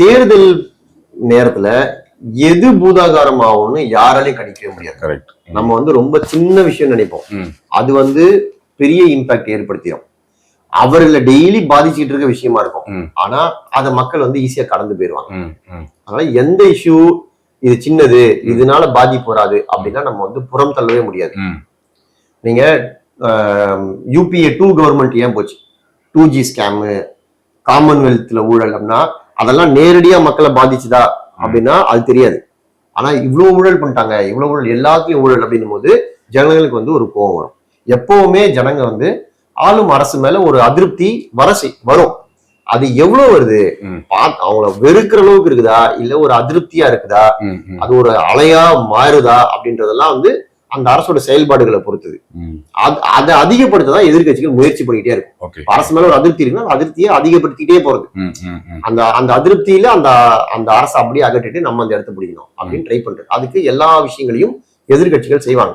தேர்தல் நேரத்துல எது பூதாகாரம் ஆகும்னு யாராலையும் கணிக்கவே முடியாது. கரெக்ட். நம்ம வந்து ரொம்ப சின்ன விஷயம் நினைப்போம், அது வந்து பெரிய இம்பாக்ட் ஏற்படுத்திடும். அவர்களை டெய்லி பாதிச்சுட்டு இருக்க விஷயமா இருக்கும். ஆனா அதை மக்கள் வந்து ஈஸியா கடந்து போயிருவாங்க. அதனால எந்த இஷ்யூ இது சின்னது, இதனால பாதிப்பு வராது அப்படின்னா நம்ம வந்து புறம் தள்ளவே முடியாது. நீங்க யூபிஏ 2 கவர்மெண்ட் ஏன் போச்சு? 2G ஸ்கேமு, காமன்வெல்த்ல ஊழல் அப்படின்னா அதெல்லாம் நேரடியா மக்களை பாதிச்சுதா அப்படின்னா அது தெரியாது. ஆனா இவ்வளவு ஊழல் பண்ணிட்டாங்க, இவ்வளவு ஊழல், எல்லாத்தையும் ஊழல் அப்படின்னும் போது ஜனங்களுக்கு வந்து ஒரு கோபம் வரும். எப்பவுமே ஜனங்க வந்து ஆளும் அரசு மேல ஒரு அதிருப்தி வரும். அது எவ்வளவு வருது, அவங்கள வெறுக்கிற அளவுக்கு இருக்குதா இல்ல ஒரு அதிருப்தியா இருக்குதா, அது ஒரு அலையா மாறுதா அப்படின்றதெல்லாம் வந்து அந்த அரசோட செயல்பாடுகளை பொறுத்தது. அதை அதிகப்படுத்ததான் எதிர்கட்சிகள் முயற்சி பண்ணிக்கிட்டே இருக்கும். அரசு மேல ஒரு அதிருப்தி இருக்குன்னா அந்த அதிருப்தியை அதிகப்படுத்திக்கிட்டே போறது. அந்த அதிருப்தியில அந்த அரசை அப்படியே அகற்றிட்டு நம்ம அந்த இடத்த பிடிக்கணும் அப்படின்னு ட்ரை பண்றது. அதுக்கு எல்லா விஷயங்களையும் எதிர்கட்சிகள் செய்வாங்க.